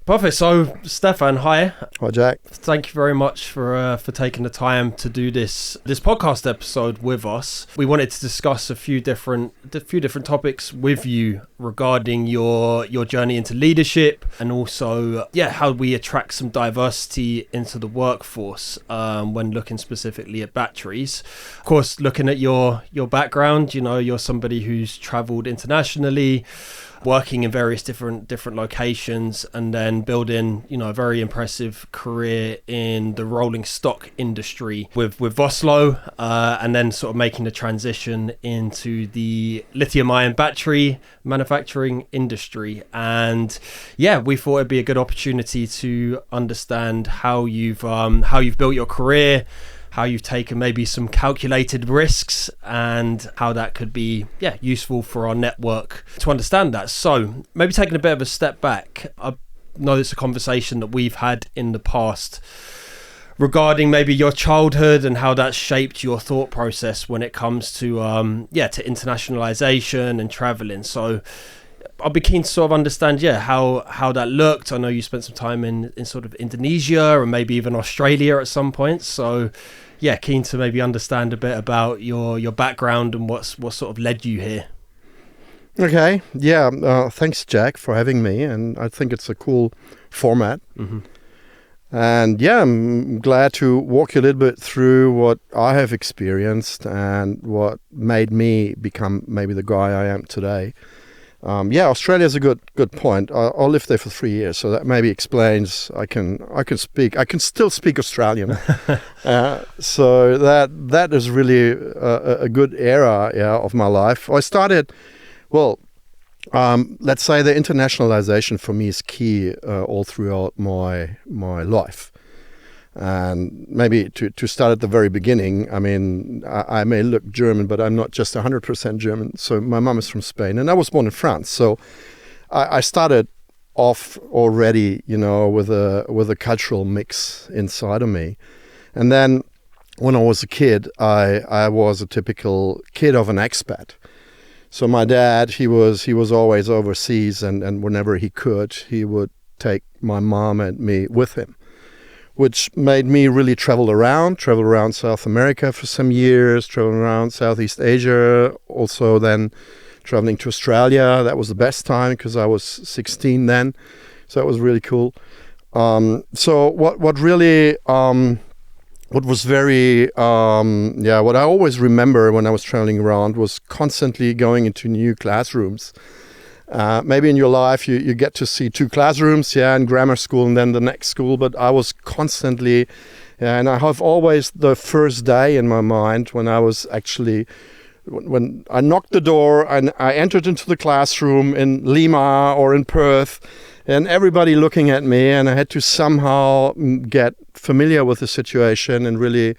Perfect. So, Stefan, hi. Hi, Jack. Thank you very much for taking the time to do this podcast episode with us. We wanted to discuss a few different topics with you regarding your journey into leadership, and also how we attract some diversity into the workforce when looking specifically at batteries. Of course, looking at your background, you're somebody who's traveled internationally, working in various different locations, and then building a very impressive career in the rolling stock industry with Oslo, and then sort of making the transition into the lithium-ion battery manufacturing industry. And we thought it'd be a good opportunity to understand how you've built your career, how you've taken maybe some calculated risks, and how that could be useful for our network to understand that. So maybe taking a bit of a step back, I know it's a conversation that we've had in the past regarding maybe your childhood and how that shaped your thought process when it comes to to internationalization and traveling. So I'll be keen to sort of understand how that looked. I know you spent some time in sort of Indonesia and maybe even Australia at some point. So keen to maybe understand a bit about your background and what sort of led you here. Okay. Thanks, Jack, for having me. And I think it's a cool format. Mm-hmm. And I'm glad to walk you a little bit through what I have experienced and what made me become maybe the guy I am today. Australia is a good point. I lived there for 3 years, so that maybe explains I can still speak Australian. So that is really a good era of my life. I started, let's say the internationalization for me is key all throughout my life. And maybe to start at the very beginning, I mean, I may look German, but I'm not just 100% German. So my mom is from Spain, and I was born in France. So I started off already, with a cultural mix inside of me. And then when I was a kid, I was a typical kid of an expat. So my dad, he was always overseas, and whenever he could, he would take my mom and me with him, which made me really travel around South America for some years, travel around Southeast Asia, also then traveling to Australia. That was the best time because I was 16 then, so that was really cool. So what I always remember when I was traveling around was constantly going into new classrooms. Maybe in your life you get to see 2 classrooms, in grammar school and then the next school, but I was constantly, and I have always the first day in my mind when I was actually, when I knocked the door and I entered into the classroom in Lima or in Perth, and everybody looking at me, and I had to somehow get familiar with the situation and really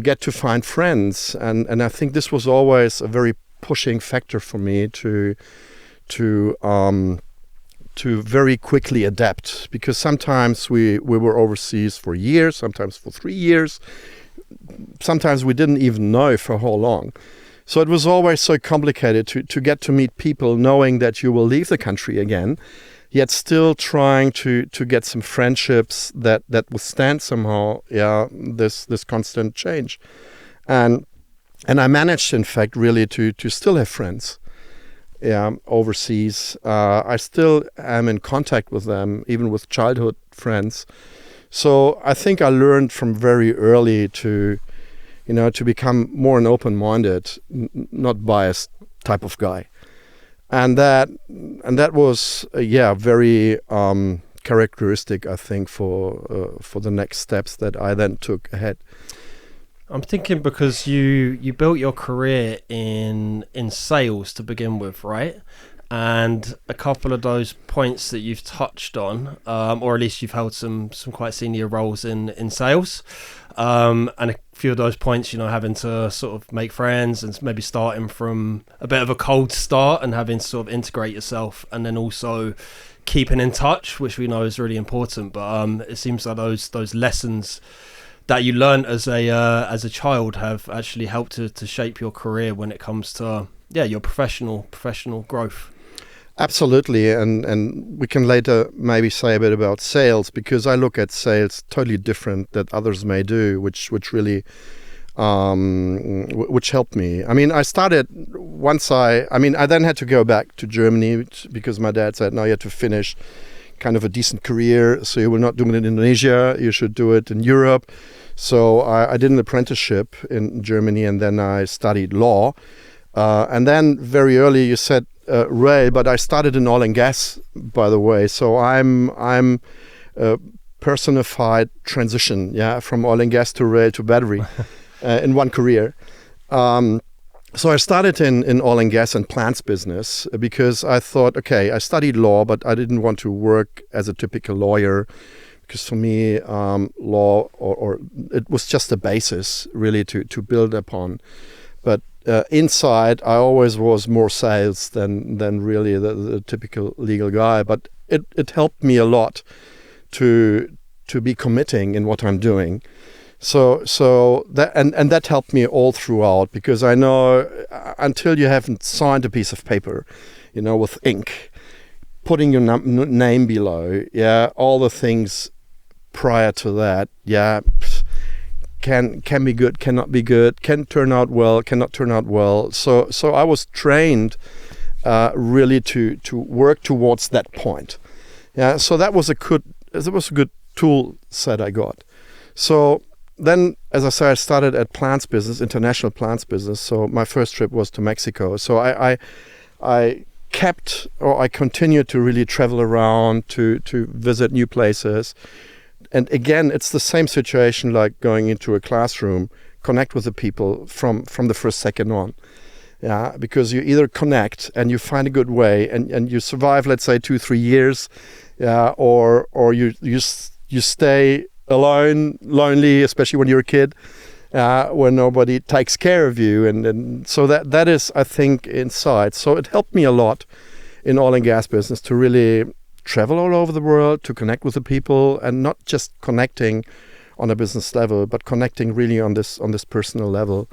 get to find friends. And I think this was always a very pushing factor for me to very quickly adapt, because sometimes we were overseas for years, sometimes for 3 years, sometimes we didn't even know for how long. So it was always so complicated to get to meet people knowing that you will leave the country again, yet still trying to get some friendships that withstand somehow this constant change. And I managed, in fact, really to still have friends overseas. I still am in contact with them, even with childhood friends. So I think I learned from very early to become more an open-minded, not biased type of guy. And that was very characteristic, I think, for the next steps that I then took ahead. I'm thinking because you built your career in sales to begin with, right? And a couple of those points that you've touched on, or at least you've held some quite senior roles in sales, and a few of those points, having to sort of make friends and maybe starting from a bit of a cold start and having to sort of integrate yourself, and then also keeping in touch, which we know is really important. But it seems like those lessons that you learned as a child have actually helped to shape your career when it comes to your professional growth. Absolutely, and we can later maybe say a bit about sales, because I look at sales totally different that others may do, which really which helped me. I mean, I started I then had to go back to Germany because my dad said, no, you have to finish kind of a decent career, so you will not do it in Indonesia, you should do it in Europe. So I did an apprenticeship in Germany, and then I studied law. And then very early you said rail, but I started in oil and gas, by the way. So I'm a personified transition, from oil and gas to rail to battery in one career. So I started in oil and gas and plants business because I thought, okay, I studied law, but I didn't want to work as a typical lawyer, because for me, law or it was just a basis really to build upon. But inside, I always was more sales than really the typical legal guy. But it helped me a lot to be committing in what I'm doing. So that and that helped me all throughout, because I know until you haven't signed a piece of paper, with ink, putting your name below, all the things prior to that, can be good, cannot be good, can turn out well, cannot turn out well. So I was trained really to work towards that point. So that was a good tool set I got. So then, as I said, I started at plants business, international plants business. So my first trip was to Mexico. So I continued to really travel around to visit new places. And again, it's the same situation like going into a classroom, connect with the people from the first second on. Because you either connect and you find a good way and you survive, let's say 2-3 years, or you stay alone, lonely, especially when you're a kid, when nobody takes care of you. And so that is, I think, inside. So it helped me a lot in oil and gas business to really travel all over the world, to connect with the people, and not just connecting on a business level, but connecting really on this personal level,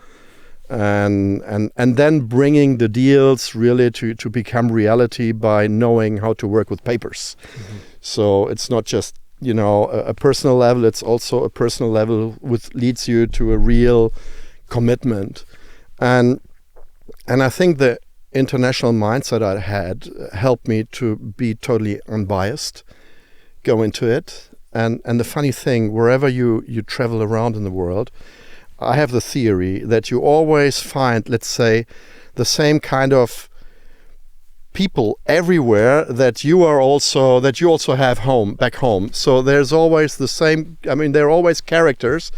and then bringing the deals really to become reality by knowing how to work with papers. Mm-hmm. So it's not just a personal level; it's also a personal level which leads you to a real commitment, and I think that international mindset I had helped me to be totally unbiased, go into it. And the funny thing, wherever you travel around in the world, I have the theory that you always find, let's say, the same kind of people everywhere that you also have back home. So there's always the same, there are always characters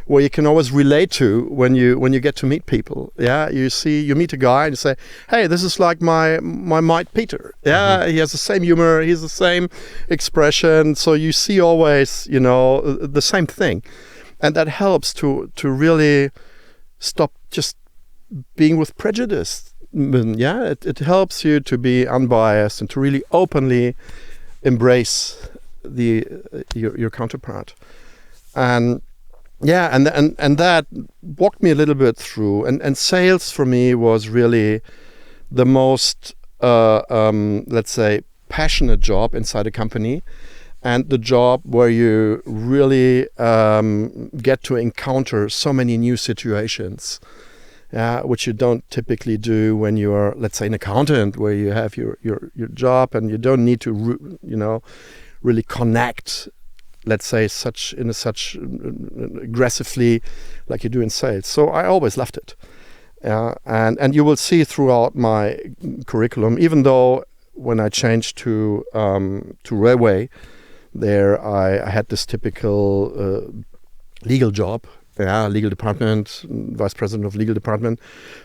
where you can always relate to when you get to meet people. You meet a guy and you say, hey, this is like my mate Peter. Mm-hmm. He has the same humor, he has the same expression. So you see always, the same thing. And that helps to really stop just being with prejudice. It helps you to be unbiased and to really openly embrace your counterpart. And that walked me a little bit through. And sales for me was really the most, let's say, passionate job inside a company, and the job where you really get to encounter so many new situations, which you don't typically do when you are, let's say, an accountant, where you have your job and you don't need to, really connect, let's say, such aggressively like you do in sales. So I always loved it. And you will see throughout my curriculum, even though when I changed to railway, there I had this typical legal job, legal department, vice president of legal department,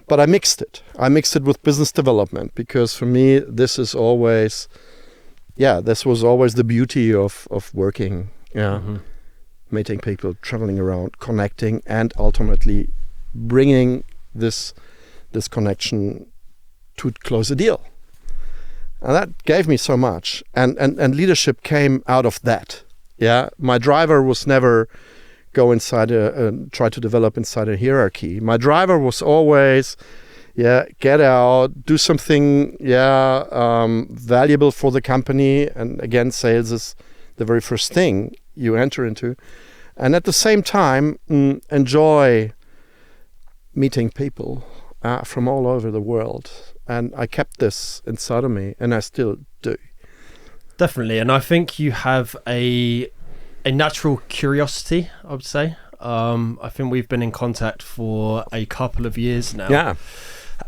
but I mixed it. I mixed it with business development, because for me this was always the beauty of working. Mm-hmm. Meeting people, traveling around, connecting, and ultimately bringing this connection to close a deal. And that gave me so much, and leadership came out of that. My driver was never go inside try to develop inside a hierarchy. My driver was always get out, do something, valuable for the company. And again, sales is the very first thing you enter into. And at the same time, enjoy meeting people from all over the world. And I kept this inside of me, and I still do. Definitely. And I think you have a natural curiosity, I would say. I think we've been in contact for a couple of years now. Yeah.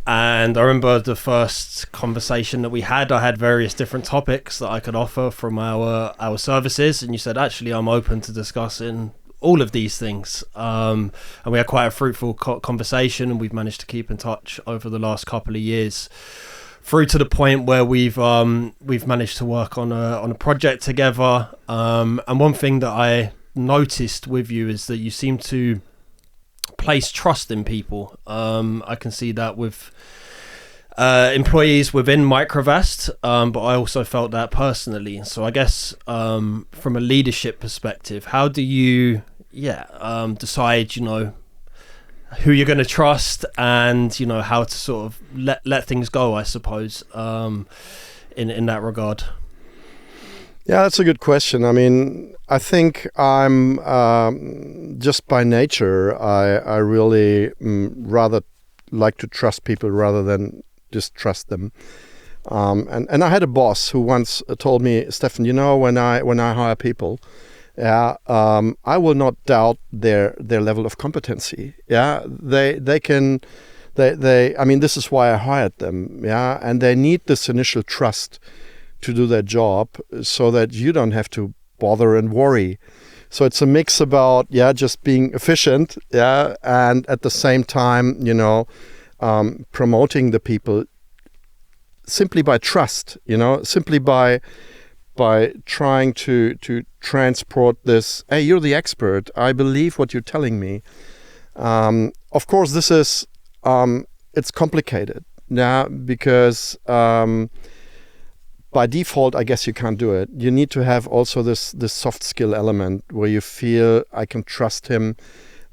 And I remember the first conversation that we had, I had various different topics that I could offer from our services. And you said, actually, I'm open to discussing all of these things. And we had quite a fruitful conversation, and we've managed to keep in touch over the last couple of years, through to the point where we've managed to work on a project together. And one thing that I noticed with you is that you seem to place trust in people. I can see that with employees within Microvast, but I also felt that personally. So I guess from a leadership perspective, how do you decide who you're going to trust, and how to sort of let things go, I suppose, in that regard? Yeah, that's a good question. I mean, I think I'm just by nature, I really rather like to trust people rather than distrust them. And I had a boss who once told me, Stefan, when I hire people, I will not doubt their level of competency. Yeah, they can. I mean, this is why I hired them. Yeah, and they need this initial trust to do their job, so that you don't have to bother and worry. So it's a mix about just being efficient, and at the same time, promoting the people simply by trust. Simply by trying to transport this. Hey, you're the expert. I believe what you're telling me. Of course, this is it's complicated, because. By default, I guess you can't do it. You need to have also this soft skill element where you feel I can trust him,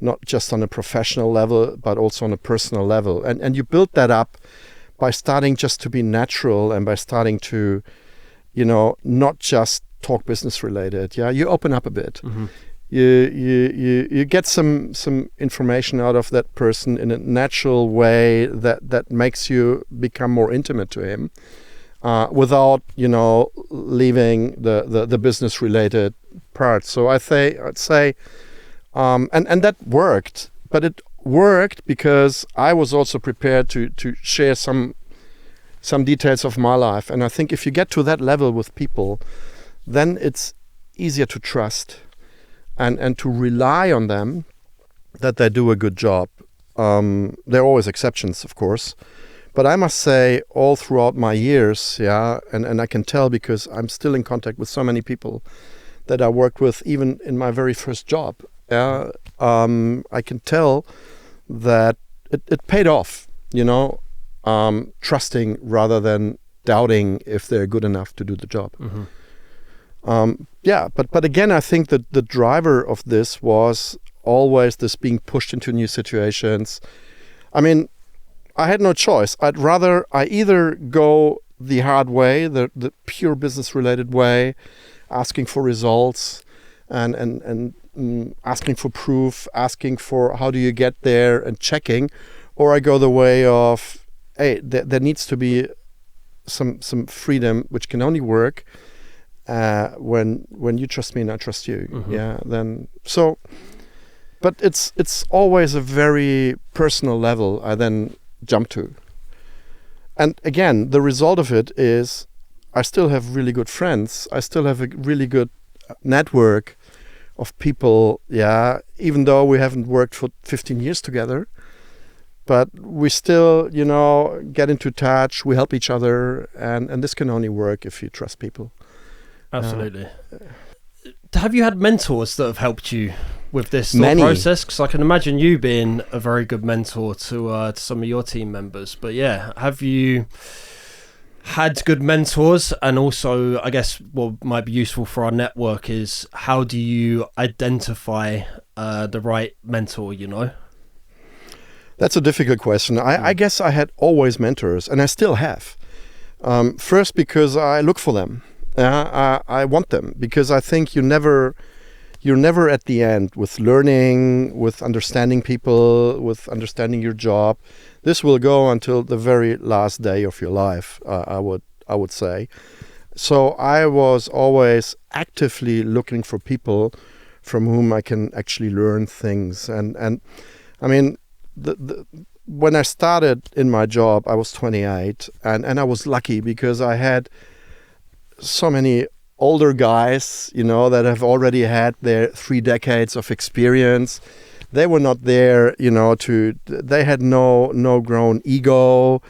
not just on a professional level, but also on a personal level. And you build that up by starting just to be natural, and by starting to, not just talk business related. Yeah, you open up a bit. Mm-hmm. You get some information out of that person in a natural way that makes you become more intimate to him. Without leaving the business related part. So I'd say, and that worked, but it worked because I was also prepared to share some details of my life. And I think if you get to that level with people, then it's easier to trust and to rely on them that they do a good job. There are always exceptions, of course. But I must say, all throughout my years, and I can tell because I'm still in contact with so many people that I worked with, even in my very first job. I can tell that it paid off, trusting rather than doubting if they're good enough to do the job. Mm-hmm. But again, I think that the driver of this was always this being pushed into new situations. I mean, I had no choice. I either go the hard way, the pure business related way, asking for results and asking for proof, asking for how do you get there and checking, or I go the way of, hey, there needs to be some freedom, which can only work when you trust me and I trust you. Mm-hmm. But it's always a very personal level I then jump to. And again, the result of it is I still have really good friends. I still have a really good network of people, even though we haven't worked for 15 years together. But we still, get into touch, we help each other, and this can only work if you trust people. Absolutely. Have you had mentors that have helped you with this process? Because I can imagine you being a very good mentor to some of your team members. But have you had good mentors? And also, I guess what might be useful for our network is, how do you identify the right mentor, That's a difficult question. I guess I had always mentors, and I still have. First, because I look for them. I want them, because I think you're never at the end with learning, with understanding people, with understanding your job. This will go until the very last day of your life, I would say. So I was always actively looking for people from whom I can actually learn things. And I mean, when I started in my job, I was 28, and I was lucky because I had so many older guys, that have already had their 3 decades of experience. They were not there, they had no grown ego.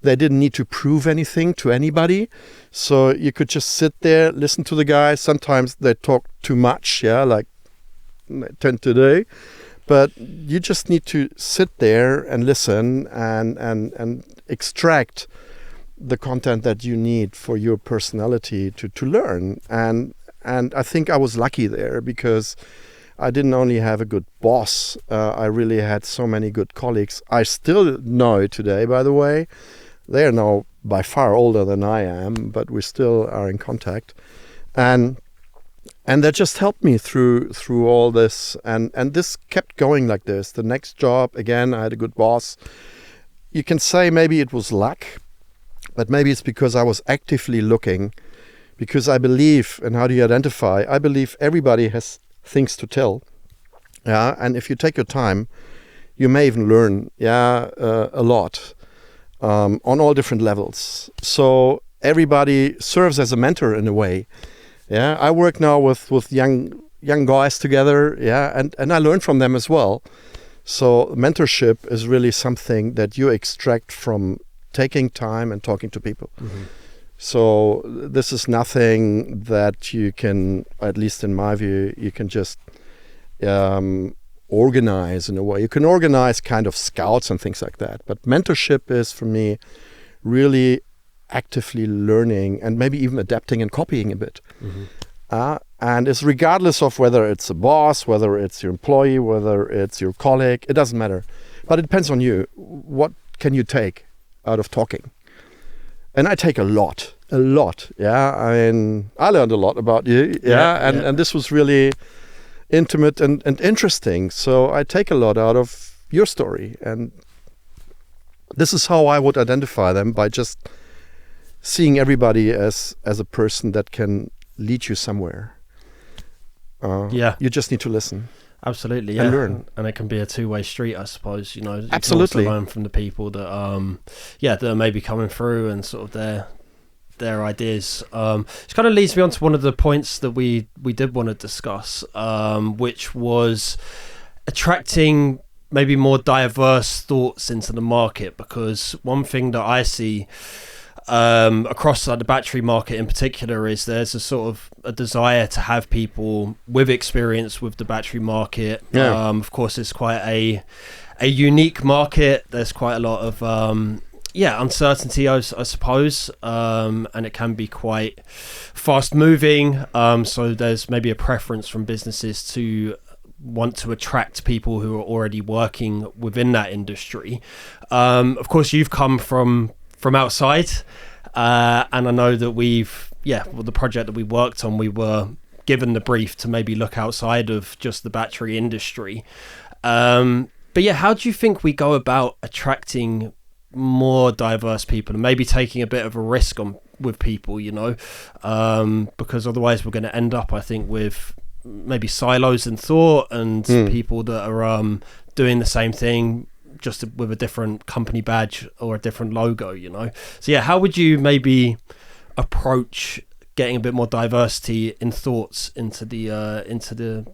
They didn't need to prove anything to anybody. So you could just sit there, listen to the guys. Sometimes they talk too much, like they tend to do. But you just need to sit there and listen and extract the content that you need for your personality to learn. And I think I was lucky there, because I didn't only have a good boss, I really had so many good colleagues. I still know today, by the way. They are now by far older than I am, but we still are in contact. And that just helped me through all this. And this kept going like this. The next job, again, I had a good boss. You can say maybe it was luck, but maybe it's because I was actively looking, because I believe, and how do you identify? I believe everybody has things to tell. And if you take your time, you may even learn a lot on all different levels. So everybody serves as a mentor in a way. I work now with young guys together, and I learn from them as well. So mentorship is really something that you extract from taking time and talking to people. Mm-hmm. So this is nothing that you can, at least in my view, you can just organize in a way. You can organize kind of scouts and things like that. But mentorship is, for me, really actively learning and maybe even adapting and copying a bit. Mm-hmm. And it's regardless of whether it's a boss, whether it's your employee, whether it's your colleague, it doesn't matter. But it depends on you. What can you take out of talking? And I take a lot. Yeah, I mean, I learned a lot about you. And this was really intimate and interesting. So I take a lot out of your story. And this is how I would identify them, by just seeing everybody as a person that can lead you somewhere. You just need to listen. Absolutely, and learn. And it can be a two-way street, I suppose. You Absolutely. can also learn from the people that that are maybe coming through, and sort of their ideas. Which kind of leads me on to one of the points that we did want to discuss, which was attracting maybe more diverse thoughts into the market. Because one thing that I see across the battery market in particular is there's a sort of a desire to have people with experience with the battery market. Of course, it's quite a unique market. There's quite a lot of uncertainty, I suppose, and it can be quite fast moving. So there's maybe a preference from businesses to want to attract people who are already working within that industry. Of course, you've come from outside, and I know that the project that we worked on, we were given the brief to maybe look outside of just the battery industry. But how do you think we go about attracting more diverse people and maybe taking a bit of a risk with people, because otherwise we're going to end up, I think, with maybe silos in thought and people that are doing the same thing, just with a different company badge or a different logo, So how would you maybe approach getting a bit more diversity in thoughts into the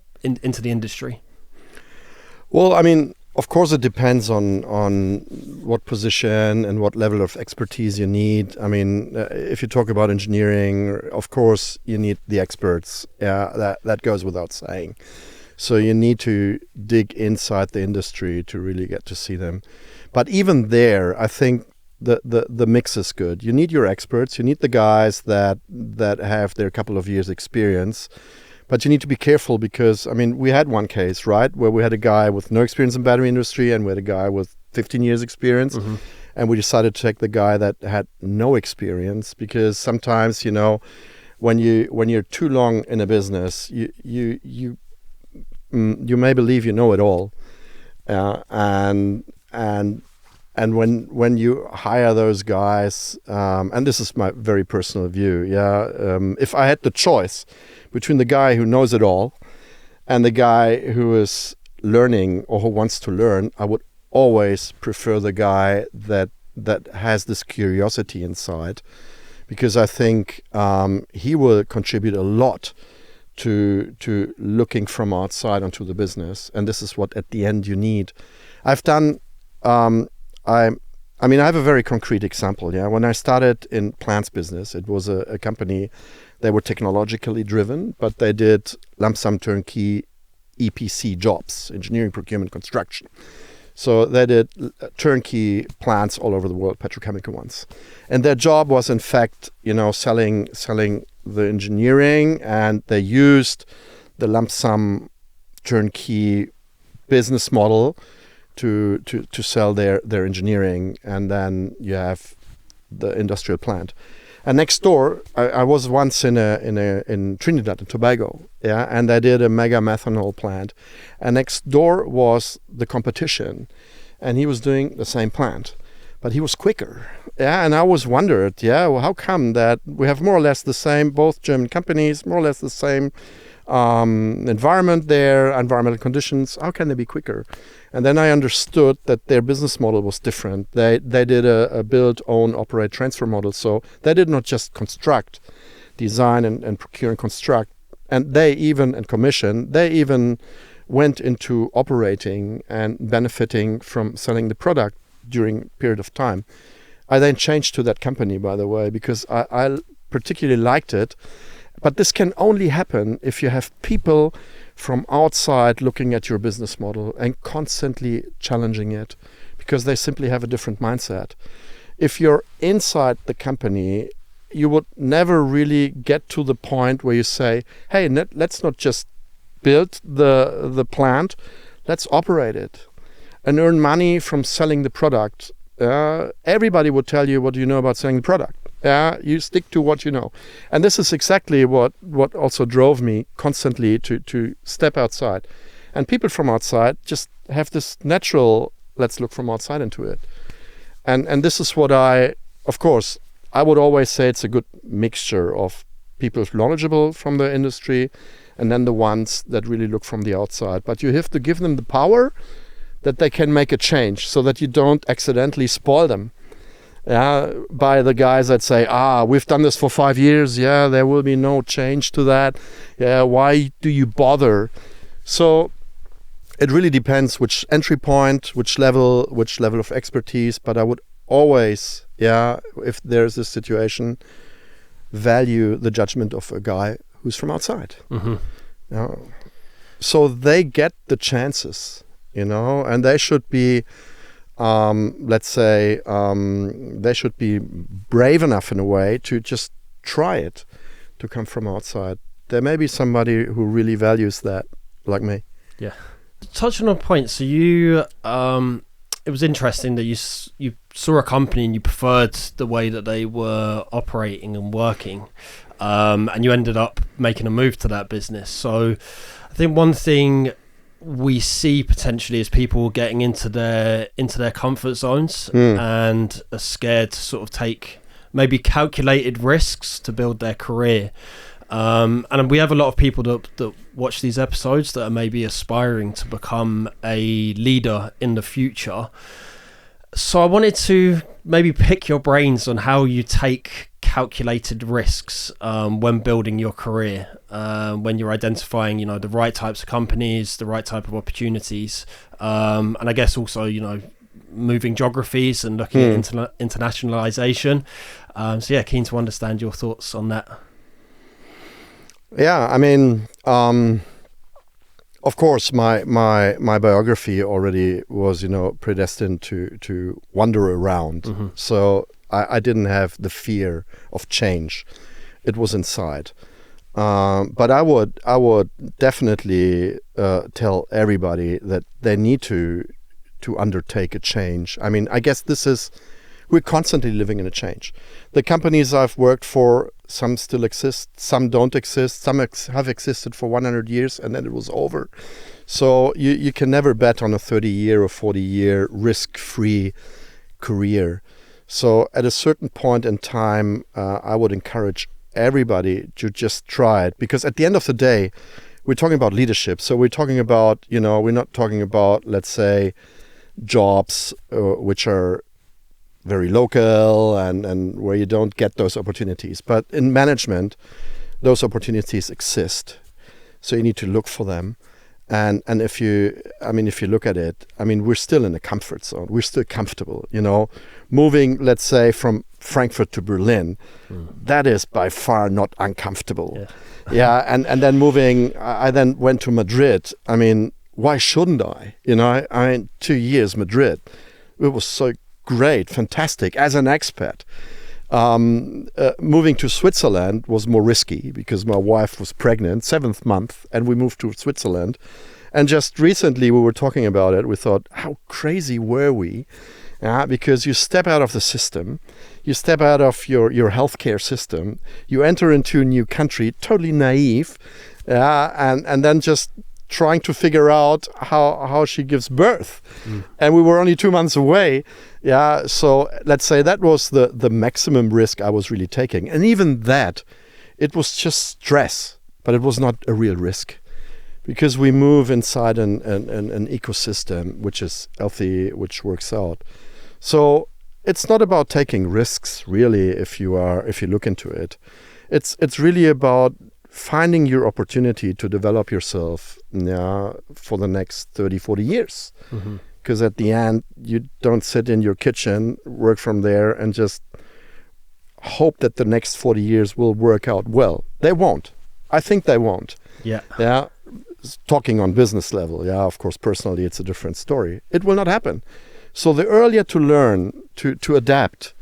industry? Well, I mean, of course, it depends on what position and what level of expertise you need. I mean, if you talk about engineering, of course, you need the experts. That goes without saying. So you need to dig inside the industry to really get to see them. But even there, I think the mix is good. You need your experts. You need the guys that have their couple of years experience. But you need to be careful because, I mean, we had one case, right, where we had a guy with no experience in battery industry and we had a guy with 15 years experience. And we decided to take the guy that had no experience, because sometimes, when you're too long in a business, you may believe you know it all, and when you hire those guys, and this is my very personal view, if I had the choice between the guy who knows it all and the guy who is learning or who wants to learn, I would always prefer the guy that has this curiosity inside, because I think he will contribute a lot to looking from outside onto the business, and this is what at the end you need. I've done. I have a very concrete example. When I started in plants business, it was a company. They were technologically driven, but they did lump sum turnkey EPC jobs, engineering, procurement, construction. So they did turnkey plants all over the world, petrochemical ones. And their job was, in fact, selling the engineering, and they used the lump sum turnkey business model to sell their engineering, and then you have the industrial plant. And next door, I was once in Trinidad and Tobago, and I did a mega methanol plant. And next door was the competition, and he was doing the same plant, but he was quicker. And I always wondered, well, how come that we have more or less the same, both German companies, more or less the same environment there, environmental conditions, how can they be quicker? And then I understood that their business model was different. They did a build, own, operate, transfer model. So they did not just construct, design and procure and construct, and commission. They even went into operating and benefiting from selling the product during a period of time. I then changed to that company, by the way, because I particularly liked it. But this can only happen if you have people from outside looking at your business model and constantly challenging it, because they simply have a different mindset. If you're inside the company, you would never really get to the point where you say, hey, let's not just build the plant, let's operate it and earn money from selling the product. Everybody would tell you, what do you know about selling the product? You stick to what you know. And this is exactly what also drove me constantly to step outside. And people from outside just have this natural, let's look from outside into it. And this is what of course, I would always say it's a good mixture of people knowledgeable from the industry and then the ones that really look from the outside. But you have to give them the power that they can make a change, so that you don't accidentally spoil them. By the guys that say, we've done this for 5 years, there will be no change to that. Why do you bother? So it really depends which entry point, which level of expertise. But I would always, if there's this situation, value the judgment of a guy who's from outside. So they get the chances, and they should be they should be brave enough in a way to just try it, to come from outside. There may be somebody who really values that, like me. Yeah. Touching on a point, so you, it was interesting that you saw a company and you preferred the way that they were operating and working, and you ended up making a move to that business. So I think one thing we see potentially is people getting into their comfort zones and are scared to sort of take maybe calculated risks to build their career. And we have a lot of people that watch these episodes that are maybe aspiring to become a leader in the future. So I wanted to maybe pick your brains on how you take calculated risks when building your career, when you're identifying, the right types of companies, the right type of opportunities, and I guess also, moving geographies and looking at internationalization. So keen to understand your thoughts on that. Yeah, I mean, of course, my biography already was, predestined to wander around. So I didn't have the fear of change. It was inside. But I would definitely tell everybody that they need to to undertake a change. I mean, I guess we're constantly living in a change. The companies I've worked for, some still exist, some don't exist, some have existed for 100 years and then it was over. So you can never bet on a 30-year or 40-year risk-free career. So at a certain point in time, I would encourage everybody to just try it, because at the end of the day, we're talking about leadership. So we're talking about, we're not talking about, let's say, jobs which are very local and where you don't get those opportunities. But in management, those opportunities exist. So you need to look for them. And if you look at it, we're still in a comfort zone. We're still comfortable, Moving, let's say, from Frankfurt to Berlin, that is by far not uncomfortable. Yeah. And then moving, I then went to Madrid. Why shouldn't I? 2 years Madrid. It was so great, fantastic, as an expat. Moving to Switzerland was more risky because my wife was pregnant, 7th month, and we moved to Switzerland. And just recently we were talking about it. We thought, how crazy were we? Because you step out of the system, you step out of your healthcare system, you enter into a new country, totally naive, and then just trying to figure out how she gives birth. And we were only 2 months away. So let's say that was the maximum risk I was really taking. And even that, it was just stress, but it was not a real risk. Because we move inside an ecosystem which is healthy, which works out. So it's not about taking risks, really, if you look into it. It's really about finding your opportunity to develop yourself for the next 30, 40 years. Because at the end, you don't sit in your kitchen, work from there, and just hope that the next 40 years will work out well. They won't. I think they won't. Yeah. Talking on business level, of course, personally, it's a different story. It will not happen. So the earlier to learn, to adapt,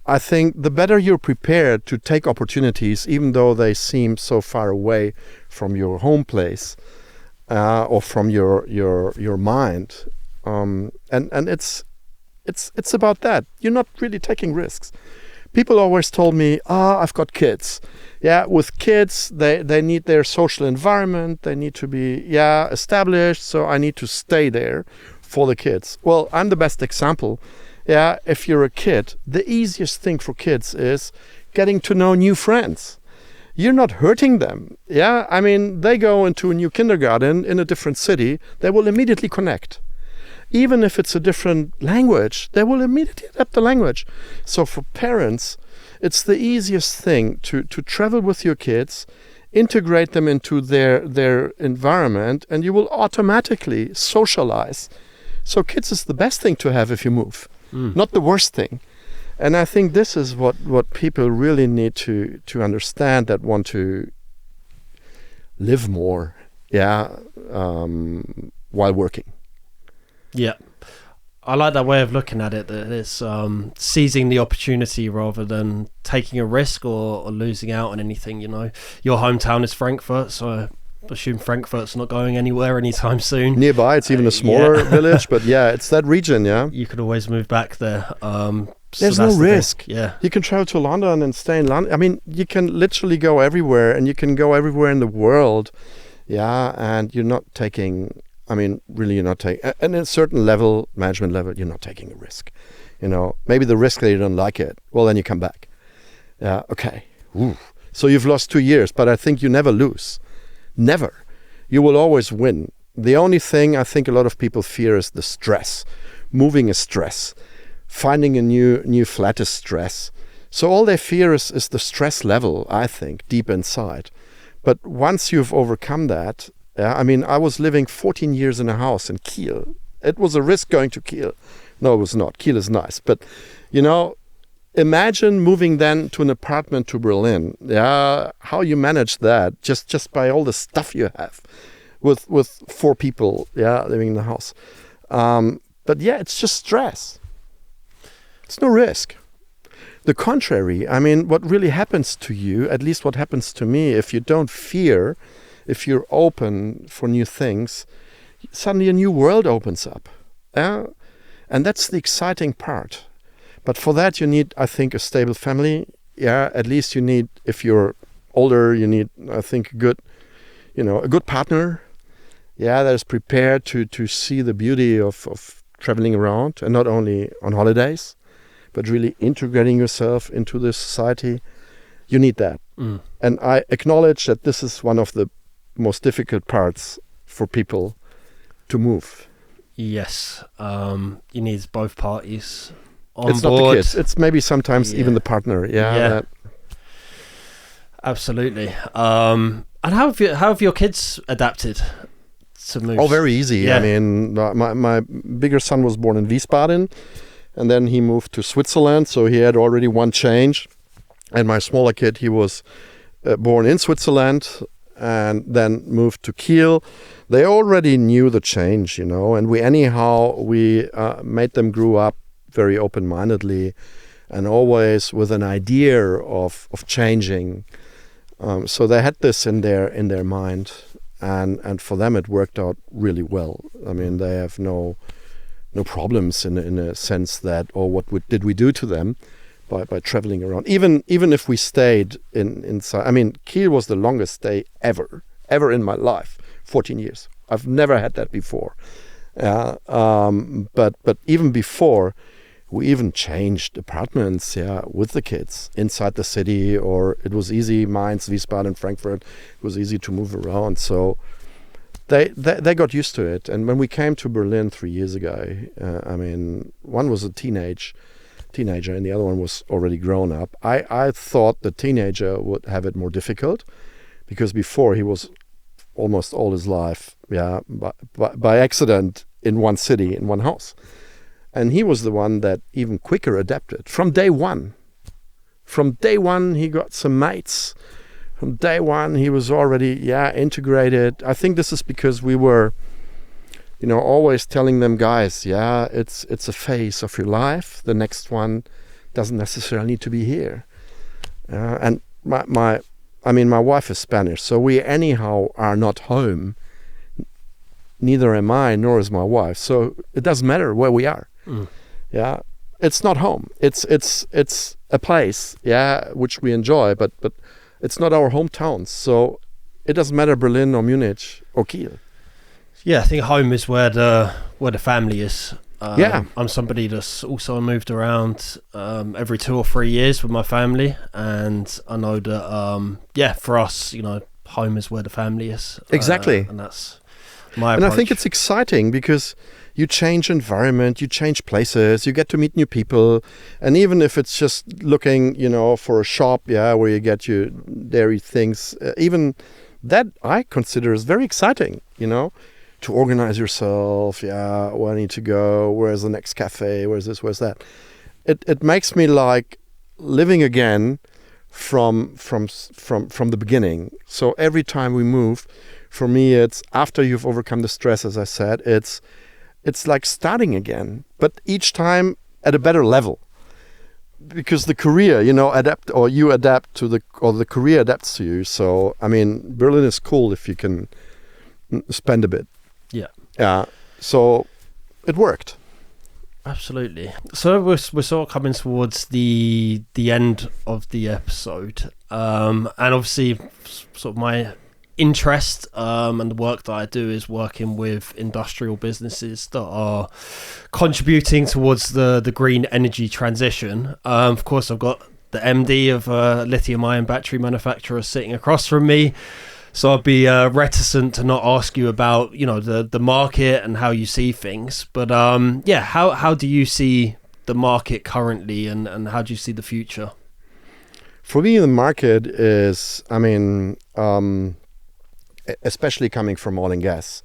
I think the better you're prepared to take opportunities, even though they seem so far away from your home place or from your mind. And it's about that. You're not really taking risks. People always told me, I've got kids. With kids, they need their social environment. They need to be established. So I need to stay there for the kids. Well, I'm the best example. If you're a kid, the easiest thing for kids is getting to know new friends. You're not hurting them. They go into a new kindergarten in a different city. They will immediately connect. Even if it's a different language, they will immediately adapt the language. So for parents, it's the easiest thing to travel with your kids, integrate them into their environment, and you will automatically socialize. So kids is the best thing to have if you move, not the worst thing. And I think this is what people really need to understand that want to live more, while working. Yeah. I like that way of looking at it, that it's seizing the opportunity rather than taking a risk or losing out on anything, Your hometown is Frankfurt, so I assume Frankfurt's not going anywhere anytime soon. Nearby, it's even a smaller village, but it's that region, You could always move back there. There's no risk. Yeah. You can travel to London and stay in London. You can literally go everywhere, and you can go everywhere in the world. And you're not taking... really you're not taking, and at a certain level, management level, you're not taking a risk. Maybe the risk that you don't like it, well, then you come back. Okay. Ooh. So you've lost 2 years, but I think you never lose. Never. You will always win. The only thing I think a lot of people fear is the stress. Moving is stress. Finding a new flat is stress. So all they fear is the stress level, I think, deep inside. But once you've overcome that, I was living 14 years in a house in Kiel. It was a risk going to Kiel. No, it was not. Kiel is nice. But, imagine moving then to an apartment to Berlin. How you manage that just by all the stuff you have with 4 people, living in the house. But it's just stress. It's no risk. The contrary, what really happens to you, at least what happens to me, if you don't fear, if you're open for new things, suddenly a new world opens up. And that's the exciting part. But for that, you need, I think, a stable family. Yeah, at least you need, if you're older, you need, I think, a good partner. Yeah, that is prepared to see the beauty of traveling around, and not only on holidays, but really integrating yourself into this society. You need that. And I acknowledge that this is one of the most difficult parts for people to move. Yes, you need both parties on it's board. Not the kids. It's maybe sometimes even the partner. Yeah. Absolutely. And how have your kids adapted to move? Oh, very easy. Yeah. I mean, my bigger son was born in Wiesbaden, and then he moved to Switzerland, so he had already one change. And my smaller kid, he was born in Switzerland and then moved to Kiel. They already knew the change, and we made them grow up very open-mindedly and always with an idea of changing. So they had this in their mind, and for them it worked out really well. I mean, they have no problems in a sense that, what did we do to them by traveling around? Even if we stayed inside. I mean, Kiel was the longest stay ever in my life, 14 years. I've never had that before. But even before, we even changed apartments, with the kids inside the city, or it was easy. Mainz, Wiesbaden, Frankfurt, it was easy to move around. So they got used to it. And when we came to Berlin 3 years ago, I mean, one was a teenager and the other one was already grown up. I thought the teenager would have it more difficult, because before he was almost all his life, by accident in one city, in one house. And he was the one that even quicker adapted from day one. From day one, he got some mates. From day one, he was already, integrated. I think this is because we were, always telling them, guys, it's a phase of your life. The next one doesn't necessarily need to be here. And my wife is Spanish, so we anyhow are not home. Neither am I, nor is my wife. So it doesn't matter where we are. Yeah, it's not home. It's a place, which we enjoy, but it's not our hometown. So it doesn't matter Berlin or Munich or Kiel. Yeah, I think home is where the family is. I'm somebody that's also moved around every 2 or 3 years with my family, and I know that for us, home is where the family is. Exactly, and that's my approach. And I think it's exciting because you change environment, you change places, you get to meet new people, and even if it's just looking, for a shop, where you get your dairy things, even that I consider is very exciting, to organize yourself. Where I need to go, where's the next cafe, where's this, where's that. It makes me like living again from the beginning. So every time we move, for me, it's after you've overcome the stress, as I said, it's like starting again, but each time at a better level. Because the career, you adapt to the career adapts to you. So, I mean, Berlin is cool if you can spend a bit. Yeah. So it worked. Absolutely. So we're sort of coming towards the end of the episode, and obviously, sort of my interest and the work that I do is working with industrial businesses that are contributing towards the green energy transition. Of course, I've got the MD of a lithium-ion battery manufacturer sitting across from me, so I'd be reticent to not ask you about the market and how you see things. But how do you see the market currently, and how do you see the future? For me, the market is, especially coming from oil and gas,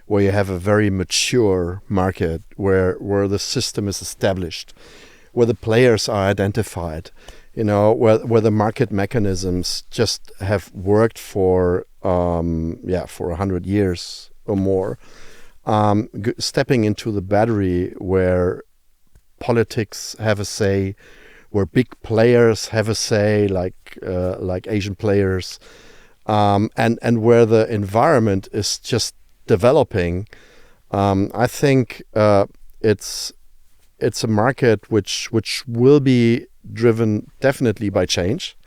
where you have a very mature market, where the system is established, where the players are identified, where the market mechanisms just have worked for 100 years or more. Stepping into the battery, where politics have a say, where big players have a say, like Asian players, and where the environment is just developing. I think it's a market which will be driven definitely by change.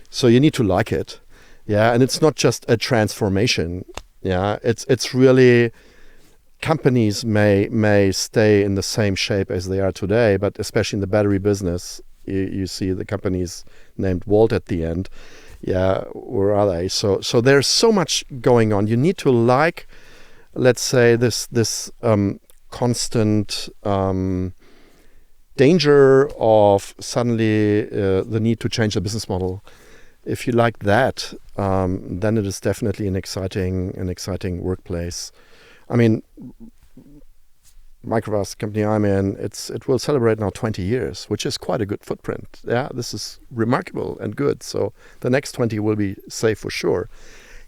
So you need to like it. Yeah, and it's not just a transformation. Yeah, it's really, companies may stay in the same shape as they are today, but especially in the battery business, you see the companies named Volt at the end. Yeah, where are they? So there's so much going on. You need to like, let's say, this constant danger of suddenly the need to change the business model. If you like that, then it is definitely an exciting workplace. I mean, Microvast, company I'm in, it will celebrate now 20 years, which is quite a good footprint. Yeah, this is remarkable and good. So the next 20 will be safe for sure.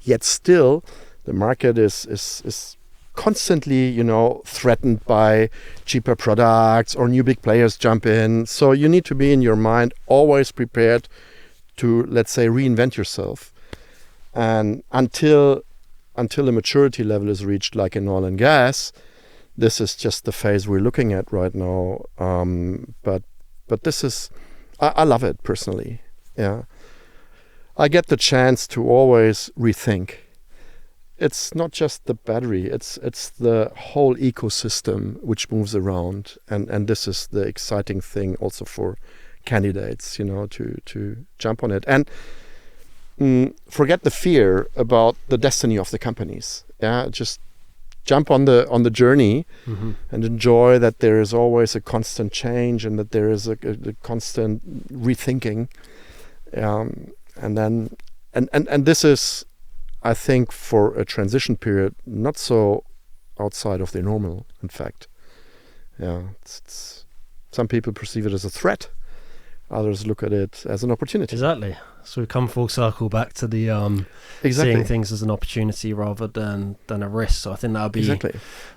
Yet still, the market is constantly, threatened by cheaper products or new big players jump in. So you need to be in your mind always prepared to, let's say, reinvent yourself. And until a maturity level is reached, like in oil and gas, this is just the phase we're looking at right now. But this is, I love it personally. Yeah, I get the chance to always rethink. It's not just the battery; it's the whole ecosystem which moves around, and this is the exciting thing also for candidates, to jump on it and forget the fear about the destiny of the companies. Yeah, just jump on the journey and enjoy that there is always a constant change and that there is a constant rethinking. And then and this is, I think, for a transition period, not so outside of the normal. In fact, it's some people perceive it as a threat. Others look at it as an opportunity. Exactly. So we come full circle back to the seeing things as an opportunity rather than a risk. So I think that'll be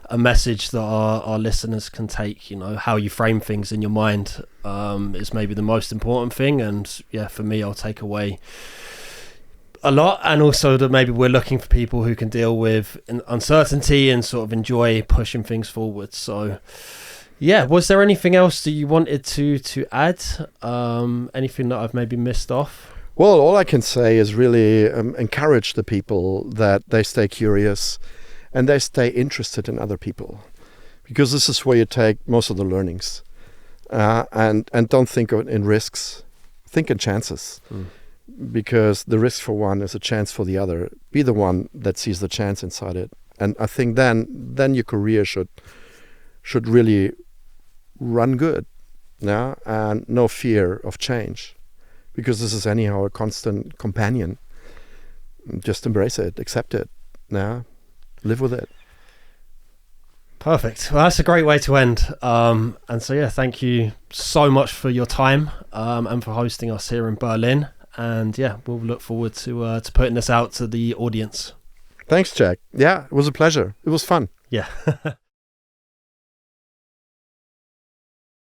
a message that our listeners can take. How you frame things in your mind is maybe the most important thing. And for me, I'll take away a lot. And also that maybe we're looking for people who can deal with uncertainty and sort of enjoy pushing things forward. So was there anything else that you wanted to add? Anything that I've maybe missed off? Well, all I can say is really encourage the people that they stay curious and they stay interested in other people, because this is where you take most of the learnings. And don't think in risks, think in chances, because the risk for one is a chance for the other. Be the one that sees the chance inside it, and I think then your career should really run good, and no fear of change. Because this is anyhow a constant companion. Just embrace it, accept it, live with it. Perfect. Well, that's a great way to end. And so, thank you so much for your time and for hosting us here in Berlin. And we'll look forward to putting this out to the audience. Thanks, Jack. Yeah, it was a pleasure. It was fun. Yeah.